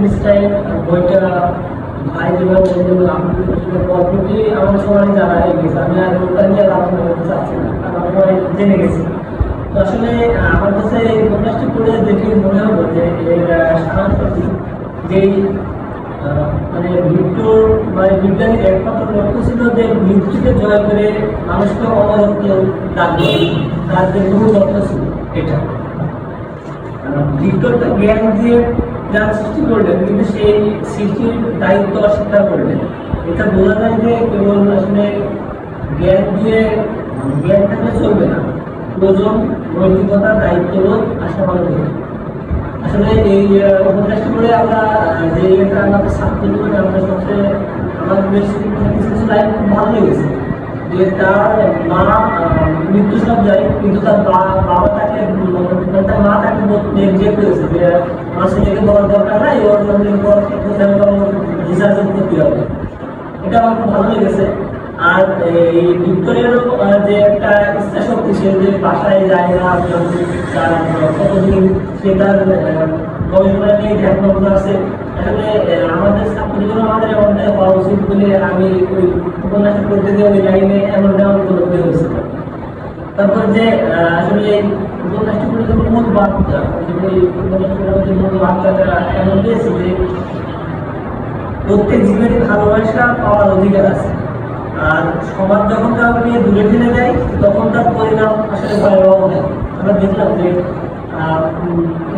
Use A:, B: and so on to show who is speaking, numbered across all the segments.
A: আলকেমিস্টাইন বইটা ভাই যেভাবে গল্পটি আমার সবাই জানা হয়ে গেছে, আমি আর ওটা নিয়ে আলোচনা করতে চাচ্ছি না, কারণ আমি সবাই জেনে গেছি। তো আসলে আমার কাছে এই উপন্যাসটি পড়ে দেখে মনে হলো যে এর সারাংশটি যেই মানে মৃত্যুর মানে বিজ্ঞানীর একমাত্র লক্ষ্য ছিল যে মৃত্যুকে জয় করে মানুষকে অমরত্ব দান করে, তার যে মূল লক্ষ্য ছিল এটা। ভিক্টরটা জ্ঞান দিয়ে যার সৃষ্টি করলেন, কিন্তু সেই সৃষ্টির দায়িত্ব অস্বীকার করলেন। এটা বোঝা যায় যে কেবল আসলে জ্ঞান দিয়ে জ্ঞান থাকলে চলবে না, প্রয়োজন নৈতিকতার দায়িত্ববোধ আসা আমাদের। আসলে এই উপন্যাসটি করে আমরা যে এটা আমাদের ছাত্র জীবনে আমরা সবচেয়ে আমাদের কিছু কিছু লাইন খুব ভালো লেগেছে, যে তার মা মৃত্যু সব যায়, কিন্তু তার বাবা তাকে তার মা তাকে নেগলেক্ট করেছে যে আমার ছেলেকে বলার দরকার নাই, ওর রিসার্চ করতে হবে। এটা আমার খুব ভালো লেগেছে। আর এই ভিক্টোরিয়ারও যে একটা ইচ্ছা শক্তি, সে যে বাসায় যায় না, তার কতদিন সে তার গবেষণা নিয়ে ধ্যানমগ্ন আছে। আসলে আমাদের ছাত্র জীবনে আমাদের এমনটা হওয়া উচিত বলে আমি ওই উপন্যাসটা পড়তে গিয়ে ওই লাইনে এমনটা উপলব্ধি হয়েছিল। তারপর যে আসলে এই উপন্যাসটি পড়ে যে মূল বার্তা, ওই উপন্যাসটির মূল বার্তাটা এমন দিয়েছে যে প্রত্যেক জীবেরই ভালোবাসা পাওয়ার অধিকার আছে, আর সমাজ যখন কাউকে নিয়ে দূরে ঠেলে যায় তখন তার পরিণাম আসলে ভয়াবহ হয়। আমরা দেখলাম যে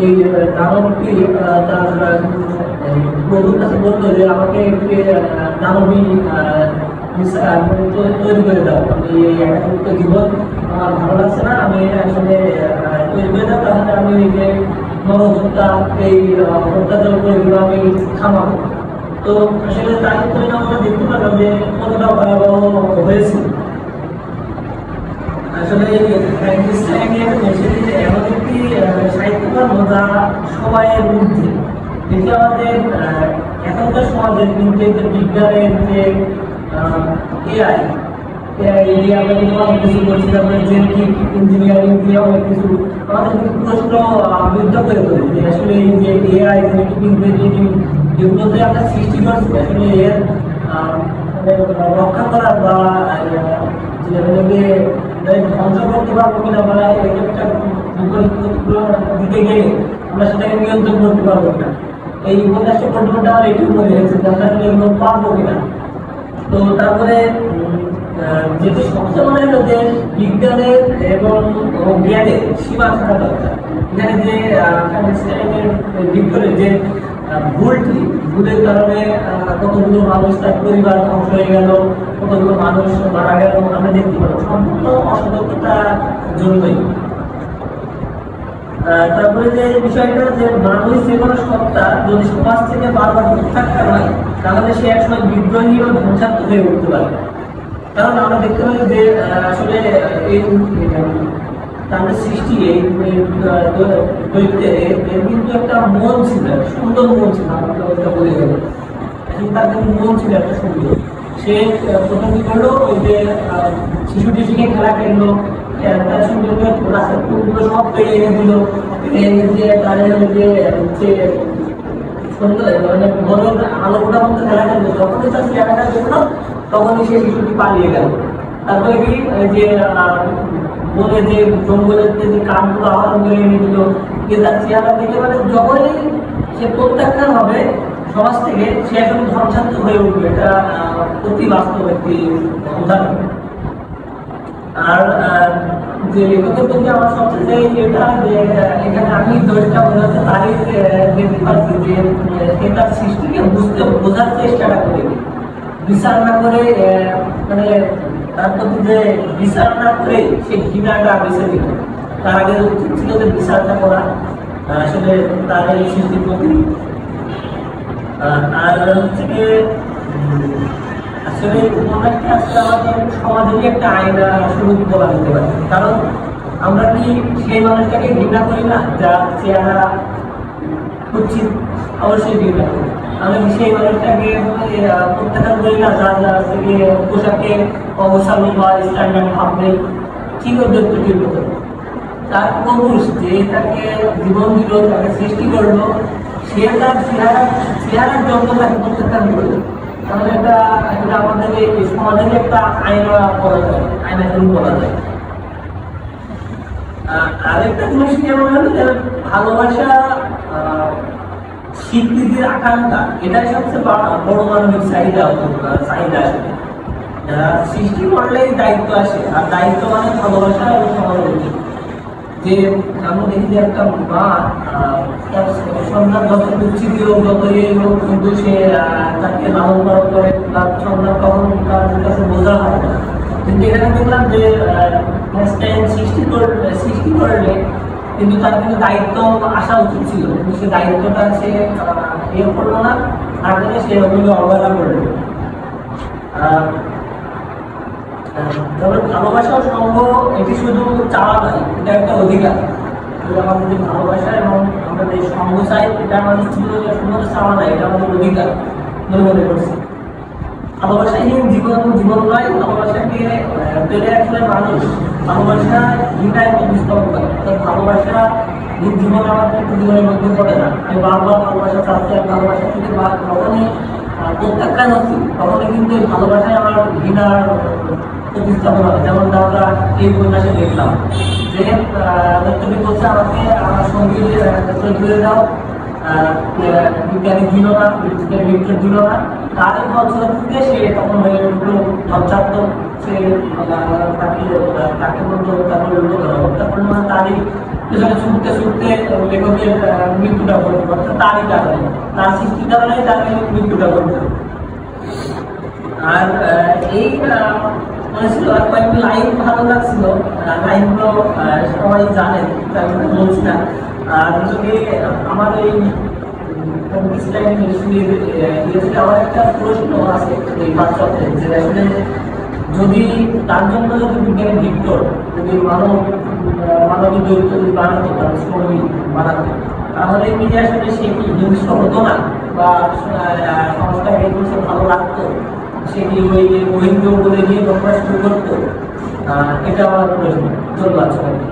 A: এই দানবটি তার প্রভুর কাছে বলতো যে আমাকে দানবী তৈরি করে দাও, আমি একাকিত্ব জীবন আমার ভালো লাগছে না, আমি আসলে তৈরি করে দাও, তাহলে আমি এই যে নরহত্যা এই অত্যাচার করে আমি থামাবো। তো আসলে তার পরিণাম আমরা দেখতে পারলাম যে কতটা ভয়াবহ হয়েছে। আসলে এমন একটি সাহিত্যকর্ম যা সবাইয়ের মধ্যে দেখি আমাদের এখনকার সমাজের কিন্তু বিজ্ঞানের যে এআই দিয়ে আমরা কিন্তু অনেক কিছু করছি, তারপরে জেনেটিক ইঞ্জিনিয়ারিং দিয়ে অনেক কিছু আমাদের কিন্তু প্রশ্ন বিদ্ধ করে তোলে যে আসলে এই যে এআই জেনেটিক ইঞ্জিনিয়ারিং যেগুলোতে আমরা সৃষ্টি করছি, আসলে এর রক্ষা করার বা ধ্বংস করতে পারবো কিনা বা একটা বিপরীত দিতে গেলে আমরা সেটাকে নিয়ন্ত্রণ করতে পারবো কিনা। এই উপন্যাসটা পর্যন্ত আমার এটুকু মনে হয়েছে যে আমরা এগুলো পারবো কিনা। তো তারপরে যেটি সবচেয়ে মনে হলো যে বিজ্ঞানের এবং জ্ঞানের সীমা থাকা দরকার। এখানে যে ভিক্টরের যে ভুলের কারণে কতগুলো মানুষ তার পরিবার ধ্বংস হয়ে গেল, কতগুলো মানুষ মারা গেল, আমরা দেখতে পাবো সম্পূর্ণ অসতর্কতার জন্যই। তারপরে যে বিষয়টা যে মানুষ যে কোনো সত্তা যদি সমাজ থেকে বারবার উত্থাক্ত হয়, তাহলে সে একসময় বিদ্রোহী ও ধ্বংসাত্মক হয়ে উঠতে পারে। কারণ আমরা দেখতে পাই যে আসলে এই তাদের সৃষ্টি এই দৈত্যের এর কিন্তু একটা মন ছিল, সুন্দর মন ছিল, আমরা বলে গেল এখন তার কিন্তু মন ছিল একটা সুন্দর। সে প্রথম কি করলো, ওই যে শিশুটি শিখে খেলা খেললো, তার সুন্দর রাস্তার ফুলগুলো সব পেয়ে এনে দিল, এনে দিয়ে তাদের যে সুন্দর মানে ঘরের আলো ওটা মতো খেলা খেললো, যখনই তার চেহারাটা দেখলো তখনই সে শিশুটি পালিয়ে গেল। তারপরে কি যে বলে যে জঙ্গলের যে কাঠগুলো আহরণ করে এনে দিল, যে তার চেহারা থেকে মানে যখনই সে প্রত্যাখ্যান হবে সমাজ থেকে, সে এখন ধ্বংসাত্মক হয়ে উঠবে। এটা অতি বাস্তব একটি উদাহরণ। আর যে লেখকের প্রতি আমার সবচেয়ে এটা যে এখানে আমি দোষটা মনে হচ্ছে তারই দেখতে পাচ্ছি যে সে তার সৃষ্টিকে বোঝার চেষ্টাটা করে, বিচার না করে মানে তার প্রতি যে বিচার না করে সে ঘৃণাটা বেছে দিল। তার আগে উচিত ছিল যে বিচারটা করা আসলে তার এই সৃষ্টির প্রতি। আর হচ্ছে গিয়ে আসলে উপন্যাসটি আসলে আমাদের সমাজেরই একটা আয়না স্বরূপ বলা যেতে পারে। কারণ আমরা কি সেই মানুষটাকে ঘৃণা করি না যার চেহারা উচিত? অবশ্যই ঘৃণা করি। আমরা কি সেই মানুষটাকে প্রত্যাখ্যান করি না যার থেকে পোশাকে অবসাদী বা স্ট্যান্ডার্ড ভাব নেই? কি ব্যক্তিটির মতো তার পুরুষ যে তাকে জীবন দিল, তাকে সৃষ্টি করলো, সে তার চেহারার জন্য তাকে প্রত্যাখ্যান করবে, তাহলে এটা আমাদের এই সমাজের একটা আয়না বলা যায়, আয়না শুরু করা যায়। আরেকটা জিনিস কি এমন হলো যে ভালোবাসা স্বীকৃতির আকাঙ্ক্ষা, এটাই সবচেয়ে বড় মানবিক চাহিদা আসে। সৃষ্টি করলেই দায়িত্ব আসে, আর দায়িত্ব মানে ভালোবাসা এবং সহানুভূতি। যে আমরা দেখি যে একটা মা তার সন্তান যত কুচ্ছিত হোক, যত হোক, কিন্তু সে তাকে লালন পালন করে, তার সন্তান কখন তার কাছে বোঝা হয় না। কিন্তু এখানে দেখলাম যে সৃষ্টি করলে কিন্তু তার কিন্তু দায়িত্ব আসা উচিত ছিল, কিন্তু সে দায়িত্বটা সে ইয়ে করলো না, তার জন্য সে ওগুলো অবহেলা করলো। তবে ভালোবাসা ও সঙ্গ এটি শুধু চাওয়া নয়, এটা একটা অধিকার। আমাদের যে ভালোবাসা এবং আমরা যে সঙ্গ চাই, এটা আমাদের শুধু চাওয়া নয়, এটা আমাদের অধিকার বলে মনে করছি। ভালোবাসাহীন জীবন নয়, ভালোবাসাকে পেলে আসলে মানুষ ভালোবাসা ঘৃণায় প্রতিস্থাপন করে। অর্থাৎ ভালোবাসা জীবন আমাদের জীবনের মধ্যে পড়ে না। আমি বারবার ভালোবাসা চাচ্ছি, আর ভালোবাসা থেকে কখনই প্রত্যাখ্যান হচ্ছি, তখনই কিন্তু এই ভালোবাসায় আমার ঘৃণার প্রতিস্থাপন হবে। যেমনটা আমরা এই উপন্যাসে দেখলাম যে তুমি বলছে আমাকে আমার সঙ্গী তুলে দাও, বিজ্ঞানী দিল না, বিজ্ঞানী দিল না, তার বছর থেকে সে তখন হয়ে উঠলো ধ্বংসাত্মক। সে তাকে বলতো তারপরে হত্যা করলো না, তারই পেছনে ছুটতে ছুটতে লেখকের মৃত্যুটা ঘটবে, অর্থাৎ তারই কারণে, তার সৃষ্টির কারণে তার মৃত্যুটা ঘটবে। আর এই মনে ছিল আর কয়েকটি লাইন ভালো লাগছিল, লাইনগুলো সবাই জানেন, আমি বলছি না। আর যদি আমার এই আমার একটা প্রশ্ন আছে এই বাচ্চাতে, যে আসলে যদি তার জন্য যদি বিজ্ঞানী ভিক্টর যদি মানবিক দৈত্য যদি বানাতো, তার শ্রমিক বানাতো, তাহলে কি যে আসলে সে কি হিংস্র হতো না, বা সংস্থা এই করছে ভালো লাগতো, সে কি ওই মহিন্দ্র বলে গিয়ে প্রকাশ শুরু করতো? এটা আমার প্রশ্ন। ধন্যবাদ সবাইকে।